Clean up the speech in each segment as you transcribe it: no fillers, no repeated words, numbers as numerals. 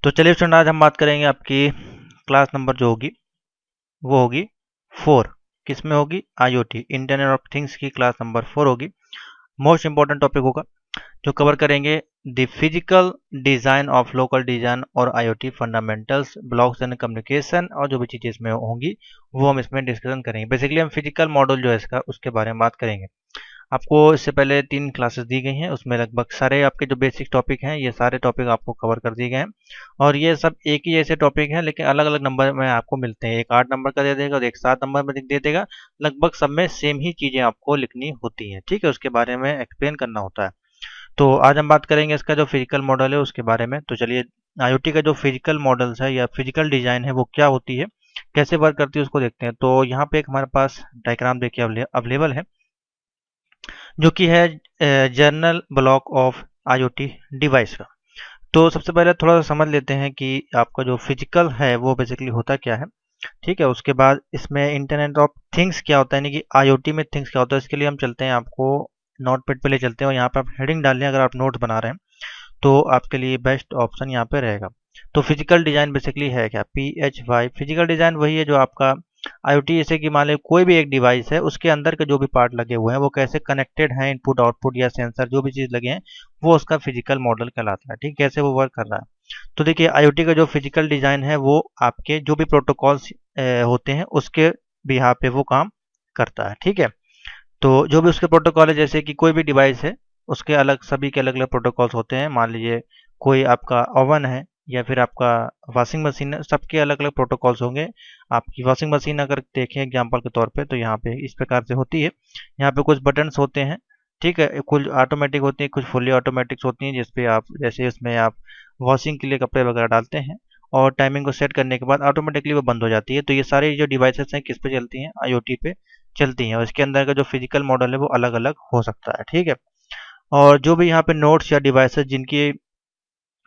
तो चलिए स्टूडेंट, आज हम बात करेंगे आपकी क्लास नंबर जो होगी वो होगी 4। किस में होगी? IoT, इंटरनेट ऑफ थिंग्स की क्लास नंबर 4 होगी। मोस्ट इंपॉर्टेंट टॉपिक होगा जो कवर करेंगे the physical design of local design और IoT fundamentals, blocks and communication, और जो भी चीज़ें इसमें होंगी वो हम इसमें डिस्कशन करेंगे। बेसिकली हम फिजिकल मॉडल जो है इसका उसके बारे में बात करेंगे। आपको इससे पहले 3 क्लासेस दी गई हैं, उसमें लगभग सारे आपके जो बेसिक टॉपिक हैं ये सारे टॉपिक आपको कवर कर दिए गए हैं। और ये सब एक ही ऐसे टॉपिक हैं लेकिन अलग अलग नंबर में आपको मिलते हैं। एक 8 नंबर का दे देगा और एक 7 नंबर में दे देगा। लगभग सब में सेम ही चीज़ें आपको लिखनी होती हैं, ठीक है। उसके बारे में एक्सप्लेन करना होता है। तो आज हम बात करेंगे इसका जो फिजिकल मॉडल है उसके बारे में। तो चलिए, IoT का जो फिजिकल मॉडल्स है या फिजिकल डिज़ाइन है वो क्या होती है, कैसे वर्क करती है उसको देखते हैं। तो यहाँ पे एक हमारे पास डायग्राम देखिए अवेलेबल है जो कि है journal block of IoT device का। तो सबसे पहले थोड़ा सा समझ लेते हैं कि आपका जो फिजिकल है वो बेसिकली होता क्या है, ठीक है। उसके बाद इसमें इंटरनेट ऑफ थिंग्स क्या होता है, यानी कि IoT में थिंग्स क्या होता है, इसके लिए हम चलते हैं आपको नोटपैड पे ले चलते हैं और यहाँ पे आप हेडिंग डाल लें। अगर आप नोट बना रहे हैं तो आपके लिए बेस्ट ऑप्शन यहाँ पे रहेगा। तो फिजिकल डिज़ाइन बेसिकली है क्या? PHY फिजिकल डिज़ाइन वही है जो आपका IoT, जैसे कि मान लीजिए कोई भी एक डिवाइस है उसके अंदर के जो भी पार्ट लगे हुए हैं वो कैसे कनेक्टेड हैं, इनपुट आउटपुट या सेंसर जो भी चीज़ लगे हैं वो उसका फिजिकल मॉडल कहलाता है, ठीक। कैसे वो वर्क कर रहा है। तो देखिए, IoT का जो फिजिकल डिज़ाइन है वो आपके जो भी प्रोटोकॉल्स होते हैं उसके बिहाफ पे वो काम करता है, ठीक है। तो जो भी उसके प्रोटोकॉल है, जैसे कि कोई भी डिवाइस है उसके अलग सभी के अलग अलग प्रोटोकॉल्स होते हैं। मान लीजिए कोई आपका ओवन है या फिर आपका वॉशिंग मशीन है, सबके अलग अलग प्रोटोकॉल्स होंगे। आपकी वॉशिंग मशीन अगर देखें एग्जांपल के तौर पे तो यहाँ पे इस प्रकार से होती है। यहाँ पे कुछ बटन्स होते हैं, ठीक है। कुछ ऑटोमेटिक होती हैं, कुछ फुल्ली ऑटोमेटिक्स होती हैं, जिसपे आप जैसे उसमें आप वॉशिंग के लिए कपड़े वगैरह डालते हैं और टाइमिंग को सेट करने के बाद ऑटोमेटिकली वो बंद हो जाती है। तो ये सारी जो डिवाइसेस हैं किस पे चलती हैं? IoT पे चलती हैं। और इसके अंदर का जो फिजिकल मॉडल है वो अलग अलग हो सकता है, ठीक है। और जो भी यहाँ पे नोड्स या डिवाइसेस जिनकी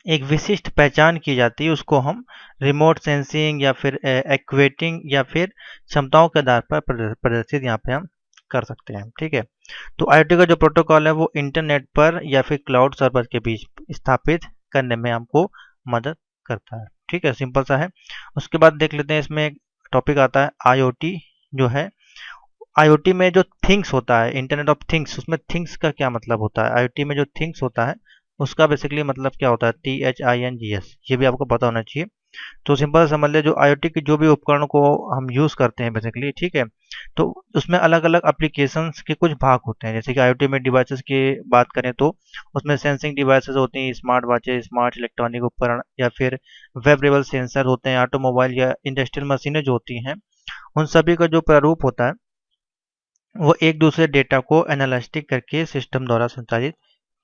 एक विशिष्ट पहचान की जाती है उसको हम रिमोट सेंसिंग या फिर एक्वेटिंग या फिर क्षमताओं के आधार पर प्रदर्शित यहाँ पे हम कर सकते हैं, ठीक है। तो IoT का जो प्रोटोकॉल है वो इंटरनेट पर या फिर क्लाउड सर्वर के बीच स्थापित करने में हमको मदद करता है, ठीक है। सिंपल सा है। उसके बाद देख लेते हैं, इसमें एक टॉपिक आता है IoT जो है। IoT में जो थिंग्स होता है, इंटरनेट ऑफ थिंग्स, उसमें थिंग्स का क्या मतलब होता है? IoT में जो थिंग्स होता है उसका बेसिकली मतलब क्या होता है? THINGS, ये भी आपको पता होना चाहिए। तो सिंपल समझ ले, जो IoT के जो भी उपकरणों को हम यूज़ करते हैं बेसिकली, ठीक है, तो उसमें अलग अलग एप्लीकेशंस के कुछ भाग होते हैं। जैसे कि IoT में डिवाइसेस की बात करें तो उसमें सेंसिंग डिवाइसेस होती हैं, स्मार्ट वॉचेस, स्मार्ट इलेक्ट्रॉनिक उपकरण या फिर वेबरेबल सेंसर होते हैं। ऑटोमोबाइल या इंडस्ट्रियल मशीनें जो होती हैं उन सभी का जो प्रारूप होता है वो एक दूसरे डेटा को एनालिटिक करके सिस्टम द्वारा संचालित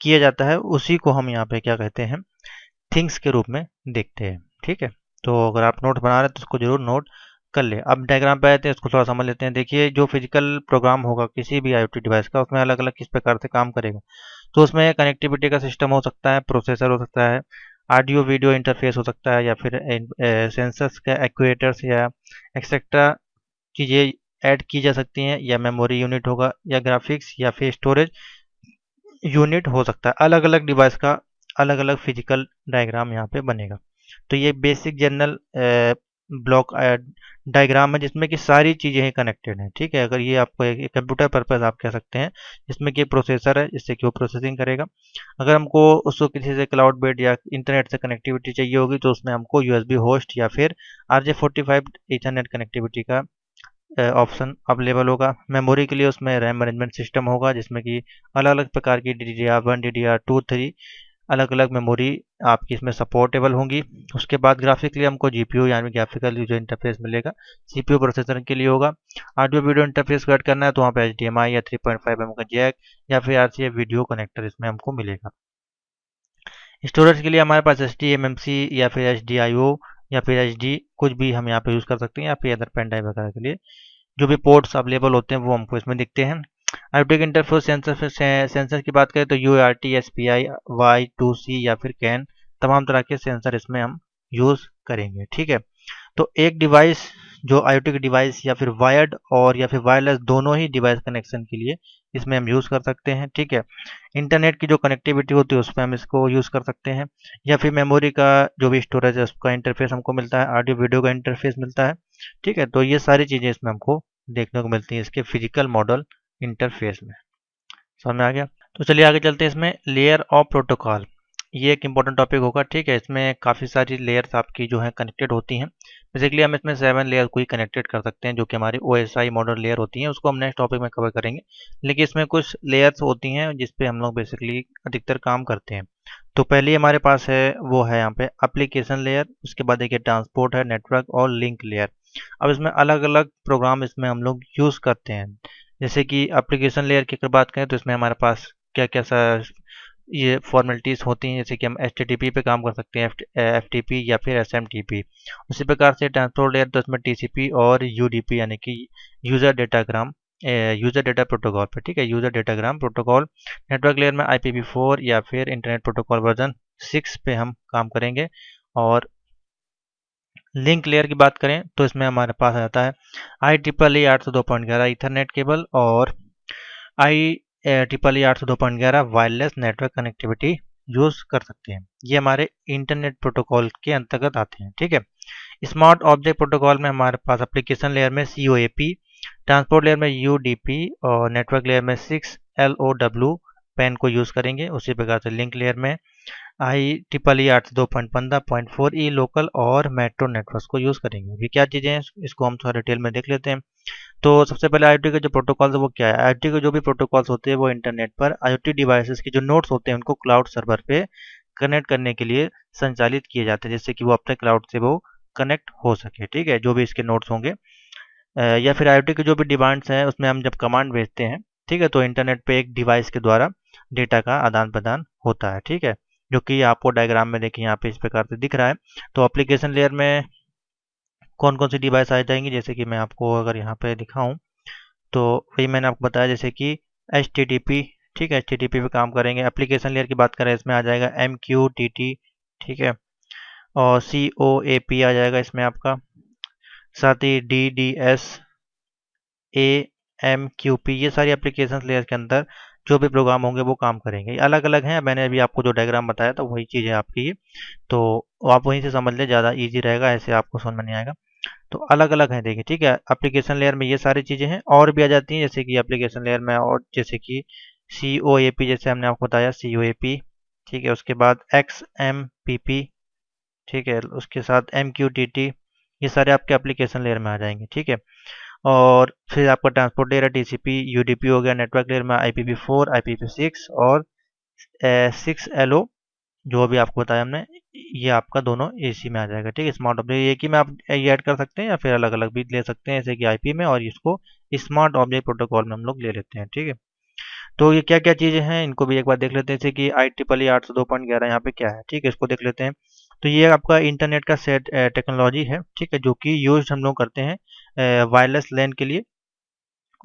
किया जाता है। उसी को हम यहाँ पे क्या कहते हैं? थिंग्स के रूप में देखते हैं, ठीक है। तो अगर आप नोट बना रहे हैं तो उसको जरूर नोट कर ले। अब डायग्राम पे आते हैं, इसको थोड़ा समझ लेते हैं। देखिए, जो फिजिकल प्रोग्राम होगा किसी भी IoT डिवाइस का उसमें अलग अलग किस प्रकार से काम करेगा। तो उसमें कनेक्टिविटी का सिस्टम हो सकता है, प्रोसेसर हो सकता है, ऑडियो वीडियो इंटरफेस हो सकता है, या फिर सेंसर्स का एक्चुएटर्स या एक्सेट्रा चीज़ें ऐड की जा सकती हैं, या मेमोरी यूनिट होगा, या ग्राफिक्स या फिर स्टोरेज यूनिट हो सकता है। अलग अलग डिवाइस का अलग अलग फिजिकल डायग्राम यहाँ पे बनेगा। तो ये बेसिक जनरल ब्लॉक डायग्राम है जिसमें कि सारी चीज़ें कनेक्टेड हैं, ठीक है। अगर ये आपको एक कंप्यूटर पर्पस आप कह सकते हैं, जिसमें कि प्रोसेसर है जिससे कि वो प्रोसेसिंग करेगा। अगर हमको उसको किसी से क्लाउड बेड या इंटरनेट से कनेक्टिविटी चाहिए होगी तो उसमें हमको USB होस्ट या फिर RJ45 ईथरनेट कनेक्टिविटी का ऑप्शन अवेलेबल होगा। मेमोरी के लिए उसमें रैम मैनेजमेंट सिस्टम होगा जिसमें कि अलग अलग प्रकार की DDR1, DDR2, 3 अलग अलग मेमोरी आपकी इसमें सपोर्टेबल होंगी। उसके बाद ग्राफिक के लिए हमको GPU यानी ग्राफिकल यूजर इंटरफेस मिलेगा। CPU प्रोसेसर के लिए होगा। ऑडियो वीडियो इंटरफेस कट करना है तो वहाँ पे HDMI या 3.5mm का जैक या फिर RCA वीडियो कनेक्टर इसमें हमको मिलेगा। स्टोरेज के लिए हमारे पास SDMMC या फिर HDIO या फिर HD कुछ भी हम यहाँ पे यूज़ कर सकते हैं, या फिर अदर पेन ड्राइव वगैरह के लिए जो भी पोर्ट्स अवेलेबल होते हैं वो हमको इसमें दिखते हैं। IoT के इंटरफेस सेंसर की बात करें तो UART, SPI, Y2C या फिर CAN तमाम तरह के सेंसर इसमें हम यूज़ करेंगे, ठीक है। तो एक डिवाइस जो IoT के डिवाइस या फिर वायर्ड और या फिर वायरलेस दोनों ही डिवाइस कनेक्शन के लिए इसमें हम यूज़ कर सकते हैं। ठीक है, इंटरनेट की जो कनेक्टिविटी होती है उसमें हम इसको यूज़ कर सकते हैं, या फिर मेमोरी का जो भी स्टोरेज है उसका इंटरफेस हमको मिलता है, ऑडियो वीडियो का इंटरफेस मिलता है। ठीक है, तो ये सारी चीज़ें इसमें हमको देखने को मिलती हैं इसके फिजिकल मॉडल इंटरफेस में। समझ में आ गया? तो चलिए आगे चलते हैं। इसमें लेयर ऑफ प्रोटोकॉल, ये एक इंपॉर्टेंट टॉपिक होगा। ठीक है, इसमें काफ़ी सारी लेयर्स आपकी जो है कनेक्टेड होती हैं। बेसिकली हम इसमें 7 लेयर को ही कनेक्टेड कर सकते हैं, जो कि हमारी OSI मॉडल लेयर होती हैं, उसको हम नेक्स्ट टॉपिक में कवर करेंगे। लेकिन इसमें कुछ लेयर्स होती हैं जिस पे हम लोग बेसिकली अधिकतर काम करते हैं। तो पहले हमारे पास है वो है यहाँ पे एप्लीकेशन लेयर, उसके बाद देखिए ट्रांसपोर्ट है, नेटवर्क और लिंक लेयर। अब इसमें अलग अलग प्रोग्राम इसमें हम लोग यूज़ करते हैं। जैसे कि एप्लीकेशन लेयर की अगर बात करें तो इसमें हमारे पास क्या क्या सा ये फॉर्मेलिटीज़ होती हैं, जैसे कि हम HTTP पे काम कर सकते हैं, FTP या फिर SMTP। उसी प्रकार से ट्रांसपोर्ट लेयर तो इसमें TCP और UDP यानी कि user datagram user data protocol पे। ठीक है, user datagram protocol. Network layer में IPv4 या फिर इंटरनेट प्रोटोकॉल वर्जन 6 पे हम काम करेंगे। और लिंक लेयर की बात करें तो इसमें हमारे पास आ जाता है IEEE 802.11 ईथरनेट केबल और IEEE 802.11 wireless network connectivity use कर सकते हैं। ये हमारे इंटरनेट प्रोटोकॉल के अंतर्गत आते हैं। ठीक है, स्मार्ट ऑब्जेक्ट प्रोटोकॉल में हमारे पास एप्लीकेशन लेयर में COAP, ट्रांसपोर्ट लेयर में UDP और नेटवर्क लेयर में 6LOW पेन को यूज़ करेंगे। उसी प्रकार से लिंक लेयर में IEEE 802.15.4E लोकल और मेट्रो नेटवर्क्स को यूज़ करेंगे। ये क्या चीज़ें हैं इसको हम थोड़ा डिटेल में देख लेते हैं। तो सबसे पहले IoT के जो प्रोटोकॉल्स है वो क्या है? IoT के जो भी प्रोटोकॉल्स होते हैं वो इंटरनेट पर IoT डिवाइसेस के जो नोड्स होते हैं उनको क्लाउड सर्वर पे कनेक्ट करने के लिए संचालित किए जाते हैं, जिससे कि वो अपने क्लाउड से वो कनेक्ट हो सके। ठीक है, जो भी इसके नोड्स होंगे या फिर IoT के जो भी डिमांड्स हैं उसमें हम जब कमांड भेजते हैं, ठीक है, तो इंटरनेट पे एक डिवाइस के द्वारा डेटा का आदान प्रदान होता है। ठीक है, जो कि आपको डायग्राम में देखिए यहाँ पे इस प्रकार से दिख रहा है। तो एप्लीकेशन लेयर में कौन कौन सी डिवाइस आ जाएंगी, जैसे कि मैं आपको अगर यहाँ पे दिखाऊं तो वही मैंने आपको बताया, जैसे कि HTTP। ठीक है, HTTP पे काम करेंगे। एप्लीकेशन लेयर की बात करें इसमें आ जाएगा MQTT। ठीक है, और COAP आ जाएगा इसमें आपका, साथ ही DDS, AMQP। ये सारी एप्लीकेशन लेयर के अंदर जो भी प्रोग्राम होंगे वो काम करेंगे। अलग अलग हैं, मैंने अभी आपको जो डायग्राम बताया था वही चीज़ है आपकी ये, तो आप वहीं से समझ लें, ज़्यादा इजी रहेगा, ऐसे आपको समझ में नहीं आएगा। तो अलग अलग है देखिए। ठीक है, एप्लीकेशन लेयर में ये सारी चीज़ें हैं, और भी आ जाती हैं जैसे कि एप्लीकेशन लेयर में, और जैसे कि COAP, जैसे हमने आपको बताया COAP। ठीक है, उसके बाद XMPP। ठीक है, उसके साथ MQTT। ये सारे आपके एप्लीकेशन लेयर में आ जाएंगे। ठीक है, और फिर आपका ट्रांसपोर्ट लेयर है TCP UDP हो गया। नेटवर्क लेयर में IPv4 IPv6 और 6LO, जो भी आपको बताया हमने, ये आपका दोनों AC में आ जाएगा। ठीक है, स्मार्ट ऑब्जेक्ट एक ही में आप ये ऐड कर सकते हैं या फिर अलग अलग भी ले सकते हैं, जैसे कि IP में, और इसको स्मार्ट ऑब्जेक्ट प्रोटोकॉल में हम लोग ले लेते हैं। ठीक है, तो ये क्या क्या चीज़ें हैं इनको भी एक बार देख लेते हैं, जैसे कि IEEE 802.11 यहाँ पे क्या है। ठीक है, इसको देख लेते हैं। तो ये आपका इंटरनेट का सेट टेक्नोलॉजी है। ठीक है, जो कि यूज हम लोग करते हैं वायरलेस लैन के लिए।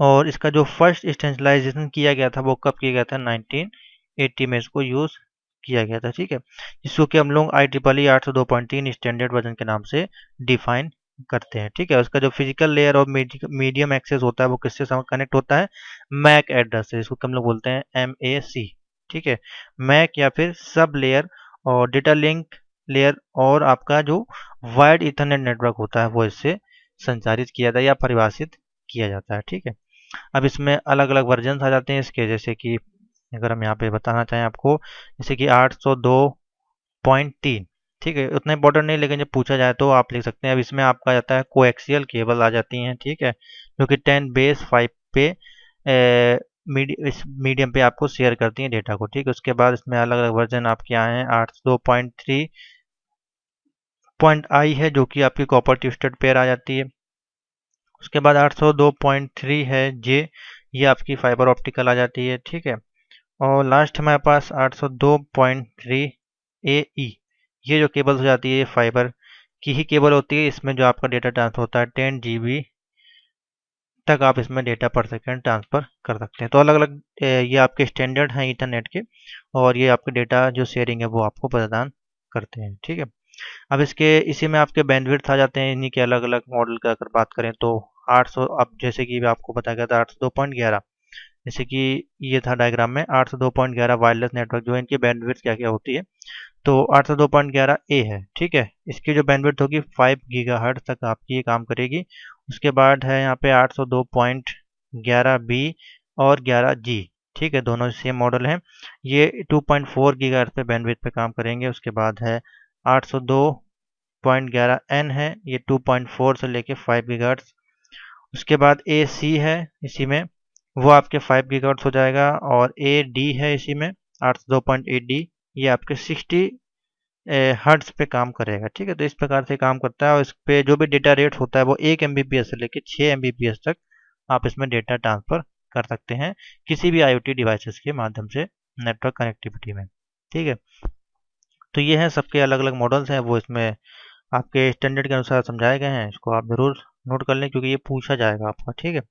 और इसका जो फर्स्ट स्टैंडर्डाइजेशन किया गया था वो कब किया गया था? 1980 में इसको यूज़ किया गया था। ठीक है, जिसको कि हम लोग IEEE 802.3 स्टैंडर्ड वर्जन के नाम से डिफाइन करते हैं। ठीक है, उसका जो फिजिकल लेयर और मीडियम एक्सेस होता है वो किससे कनेक्ट होता है? मैक एड्रेस से, इसको हम लोग बोलते हैं MAC। ठीक है, मैक या फिर सब लेयर और डेटा लिंक लेयर, और आपका जो वायर्ड ईथरनेट नेटवर्क होता है वो इससे संचालित किया जाता है या परिभाषित किया जाता है। ठीक है, अब इसमें अलग अलग वर्जन आ जाते हैं इसके, जैसे कि अगर हम यहाँ पे बताना चाहें आपको, जैसे कि 802.3। ठीक है, उतना इंपॉर्टेंट नहीं, लेकिन जब पूछा जाए तो आप लिख सकते हैं। अब इसमें आपका जाता है कोएक्सियल केबल आ जाती हैं। ठीक है, जो कि 10 base 5 पे मीडियम पे आपको शेयर करती हैं डेटा को। ठीक है, उसके बाद इसमें अलग अलग वर्जन आपके आए हैं। 802.3.I है, जो कि आपकी कॉपर ट्विस्टेड पेयर आ जाती है। उसके बाद 802.3 है जे, ये आपकी फाइबर ऑप्टिकल आ जाती है। ठीक है, और लास्ट हमारे पास 802.3 AE, ये जो केबल हो जाती है ये फाइबर की ही केबल होती है। इसमें जो आपका डेटा ट्रांसफर होता है 10 GB तक आप इसमें डेटा पर सेकंड ट्रांसफ़र कर सकते हैं। तो अलग अलग ये आपके स्टैंडर्ड हैं इंटरनेट के, और ये आपके डेटा जो शेयरिंग है वो आपको प्रदान करते हैं। ठीक है, अब इसी में आपके बैंडविड्थ आ जाते हैं इन्हीं के अलग अलग मॉडल का अगर बात करें तो 800, अब जैसे कि आपको बताया गया था 802.11, जैसे कि ये था डायग्राम में 802.11 वायरलेस नेटवर्क जो है इनकी बैंडविड्थ क्या क्या होती है। तो 802.11 ए है, ठीक है। इसकी जो बैंडविड्थ होगी 5 गीगाहर्ट्ज तक आपकी ये काम करेगी। उसके बाद है यहाँ पे 802.11 बी और 11 जी, ठीक है, दोनों सेम मॉडल हैं। ये 2.4 गीगाहर्ट्ज पे बैंडविड्थ पे काम करेंगे। उसके बाद है 802.11 एन है, ये 2.4 से लेके 5 गीगाहर्ट्ज। उसके बाद ए सी है इसी में, वो आपके 5 गीगाहर्ट्ज हो जाएगा। और ए डी है इसी में 802.8 डी, ये आपके 60 हर्ट्ज पे काम करेगा, ठीक है। तो इस प्रकार से काम करता है और इस पे जो भी डेटा रेट होता है वो 1 एमबीपीएस से लेकर 6 एमबीपीएस तक आप इसमें डेटा ट्रांसफर कर सकते हैं किसी भी आईओटी डिवाइसेस के माध्यम से नेटवर्क कनेक्टिविटी में, ठीक है। तो ये हैं सबके अलग अलग मॉडल्स हैं, वो इसमें आपके स्टैंडर्ड के अनुसार समझाए गए हैं। इसको आप ज़रूर नोट कर लें क्योंकि ये पूछा जाएगा आपका, ठीक है।